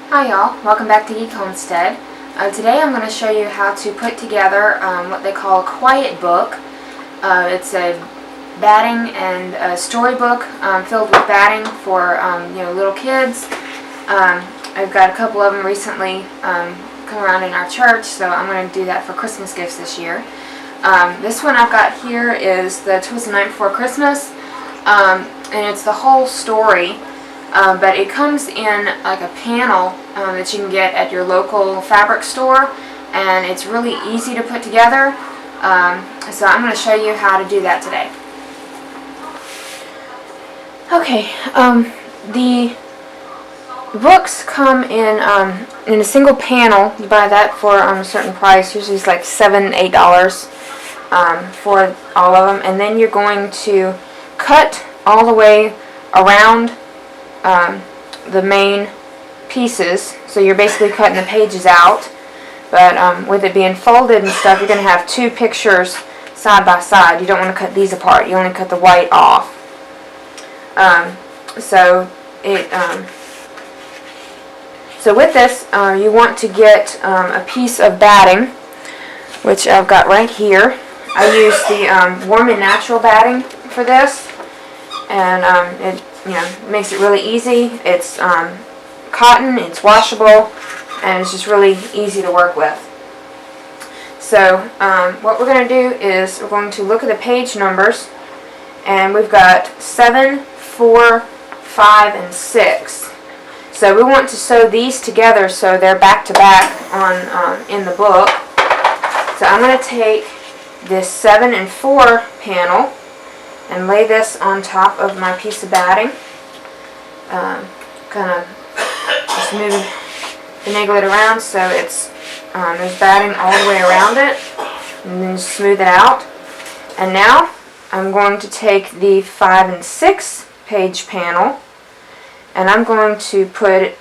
Hi y'all, welcome back to Geek Homestead. Today I'm going to show you how to put together what they call a quiet book. It's a batting and a storybook filled with batting for little kids. I've got a couple of them recently come around in our church, so I'm going to do that for Christmas gifts this year. This one I've got here is the Twas the Night Before Christmas, and it's the whole story. But it comes in like a panel that you can get at your local fabric store, and it's really easy to put together. So I'm going to show you how to do that today. Okay, the books come in a single panel. You buy that for a certain price. Usually it's like $7, $8 for all of them, and then you're going to cut all the way around the main pieces, so you're basically cutting the pages out, but with it being folded and stuff, you're going to have two pictures side by side. You don't want to cut these apart. You only cut the white off. So with this, you want to get a piece of batting, which I've got right here. I use the Warm and Natural batting for this, and it makes it really easy. It's cotton, it's washable, and it's just really easy to work with. So what we're going to do is we're going to look at the page numbers, and we've got 7, 4, 5, and 6. So we want to sew these together so they're back to back on in the book. So I'm going to take this 7 and 4 panel and lay this on top of my piece of batting. Kind of just finagle it around so it's there's batting all the way around it, and then smooth it out. And now I'm going to take the 5 and 6 page panel, and I'm going to put it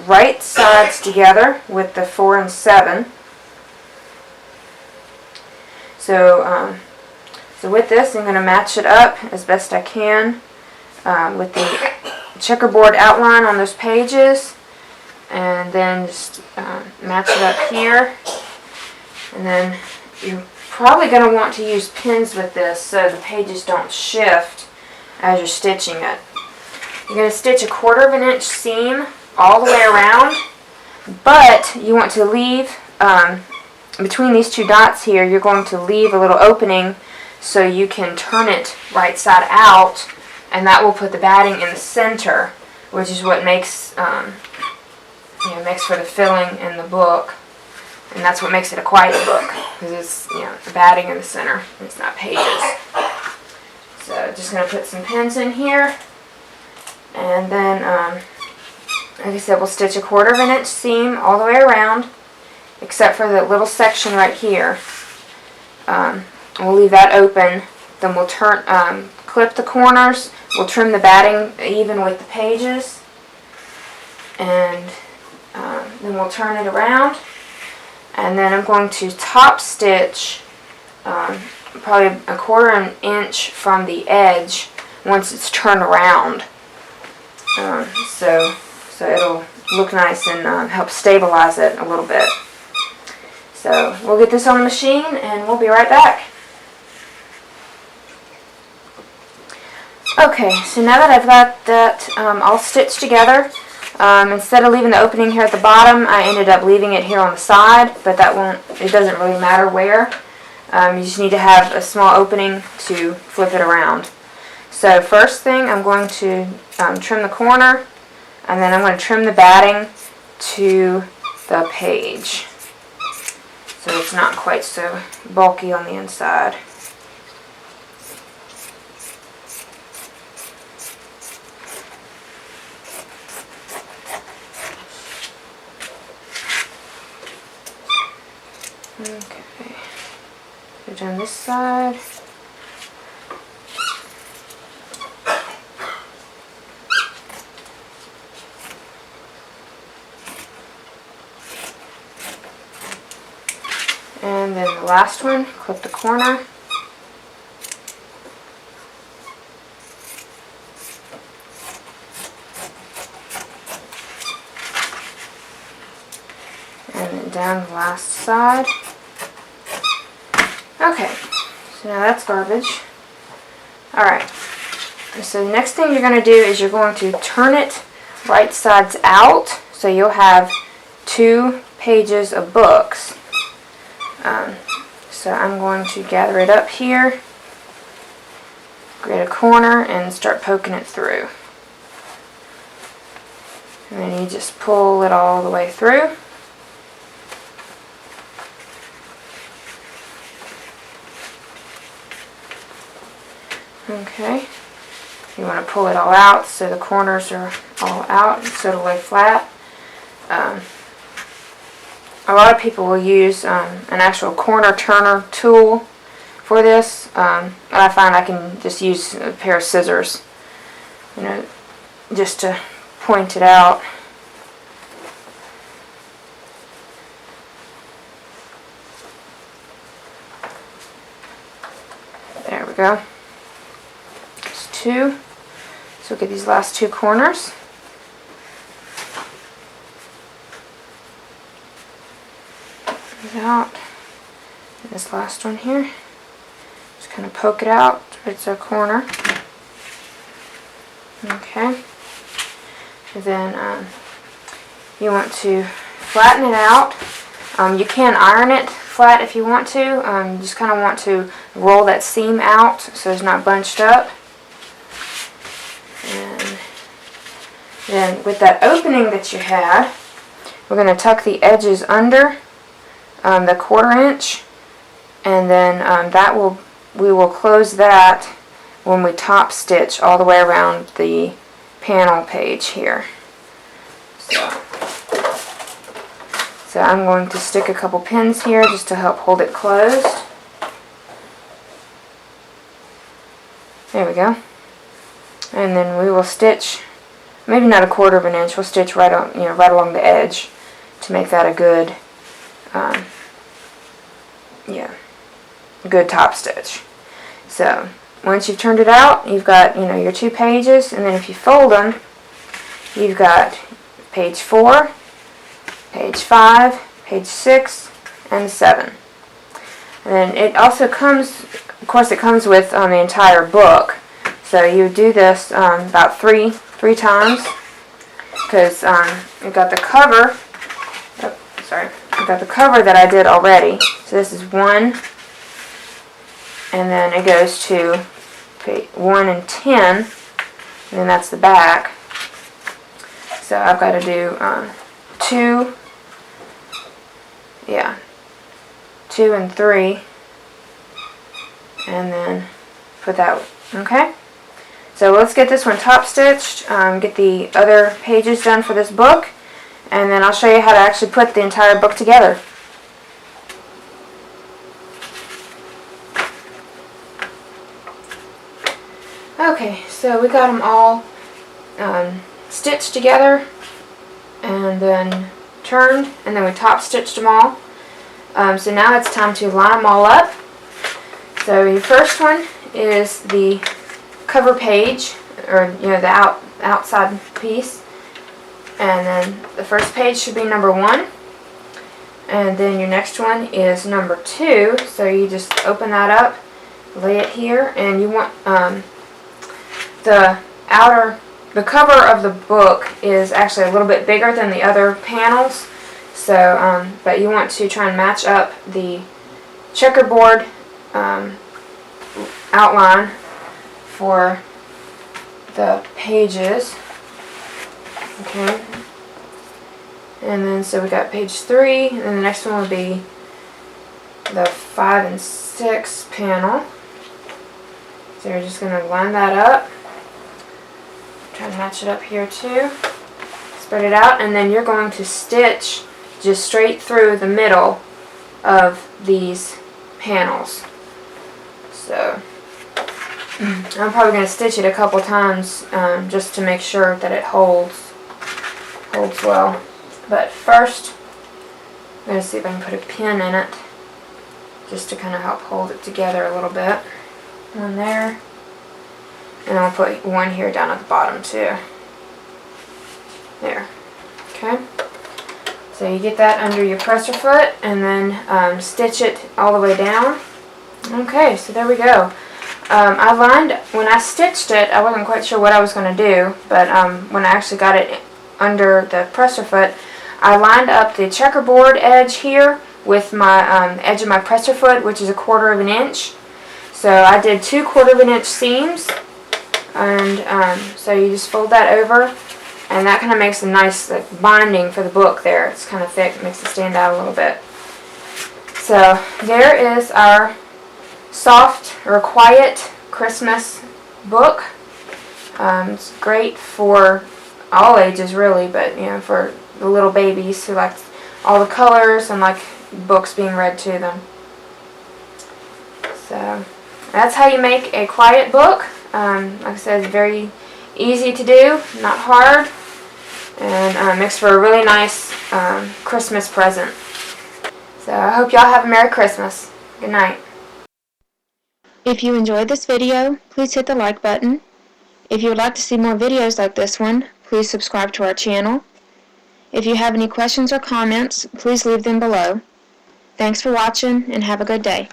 right sides together with the 4 and 7. So with this, I'm going to match it up as best I can with the checkerboard outline on those pages, and then just match it up here. And then you're probably going to want to use pins with this so the pages don't shift as you're stitching it. You're going to stitch 1/4 inch seam all the way around, but you want to leave between these two dots here, you're going to leave a little opening so you can turn it right side out, and that will put the batting in the center, which is what makes makes for the filling in the book, and that's what makes it a quiet book, because it's the batting in the center. It's not pages. So just going to put some pins in here, and then like I said, we'll stitch 1/4 inch seam all the way around, except for the little section right here. We'll leave that open. Then we'll clip the corners. We'll trim the batting even with the pages, and then we'll turn it around. And then I'm going to top stitch probably 1/4 inch from the edge once it's turned around. So it'll look nice and help stabilize it a little bit. So we'll get this on the machine and we'll be right back. Okay, so now that I've got that all stitched together, instead of leaving the opening here at the bottom, I ended up leaving it here on the side, but it doesn't really matter where. You just need to have a small opening to flip it around. So first thing, I'm going to trim the corner, and then I'm going to trim the batting to the page, so it's not quite so bulky on the inside. Okay, so down this side. And then the last one, clip the corner. and then down the last side. Okay, so now that's garbage. Alright, so the next thing you're going to do is you're going to turn it right sides out, so you'll have 2 pages of books. So I'm going to gather it up here, create a corner, and start poking it through. And then you just pull it all the way through. Okay, you want to pull it all out so the corners are all out so it'll lay flat. A lot of people will use an actual corner turner tool for this. I find I can just use a pair of scissors, you know, just to point it out. There we go. 2. So we'll get these last 2 corners. Out. And this last one here. Just kind of poke it out. It's a corner. Okay. And then you want to flatten it out. You can iron it flat if you want to. You just kind of want to roll that seam out so it's not bunched up. And then with that opening that you had, we're going to tuck the edges under the 1/4 inch, and then we will close that when we top stitch all the way around the panel page here. So I'm going to stick a couple pins here just to help hold it closed. There we go. And then we will stitch, maybe not a 1/4 inch. We'll stitch right on, right along the edge to make that a good, good top stitch. So once you've turned it out, you've got your 2 pages, and then if you fold them, you've got page 4, page 5, page 6, and 7. And then it also comes, of course, it comes with the entire book. So you do this about three times, because you've got the cover. I've got the cover that I did already. So this is 1, and then it goes to 1 and 10, and then that's the back. So I've got to do 2, 2 and 3, and then put that. Okay. So let's get this one top stitched, get the other pages done for this book, and then I'll show you how to actually put the entire book together. Okay, so we got them all stitched together and then turned, and then we top stitched them all. So now it's time to line them all up. So your first one is the cover page, or the outside piece, and then the first page should be number 1, and then your next one is number 2. So you just open that up, lay it here, and you want the cover of the book is actually a little bit bigger than the other panels. So but you want to try and match up the checkerboard outline for the pages. Okay, and then so we got page 3, and then the next one will be the 5 and 6 panel. So you're just going to line that up, try to match it up here too, spread it out, and then you're going to stitch just straight through the middle of these panels. So I'm probably going to stitch it a couple times just to make sure that it holds well. But first, I'm going to see if I can put a pin in it just to kind of help hold it together a little bit. One there, and I'll put one here down at the bottom too. There. Okay. So you get that under your presser foot and then stitch it all the way down. Okay, so there we go. When I stitched it, I wasn't quite sure what I was going to do, but when I actually got it under the presser foot, I lined up the checkerboard edge here with my edge of my presser foot, which is 1/4 of an inch. So I did 2/4 of an inch seams, and so you just fold that over, and that kind of makes a nice binding for the book there. It's kind of thick, makes it stand out a little bit. So there is our soft or quiet Christmas book. It's great for all ages really, but for the little babies who like all the colors and like books being read to them. So that's how you make a quiet book. Like I said, it's very easy to do, not hard, and makes for a really nice Christmas present. So I hope y'all have a Merry Christmas. Good night. If you enjoyed this video, please hit the like button. If you would like to see more videos like this one, please subscribe to our channel. If you have any questions or comments, please leave them below. Thanks for watching and have a good day.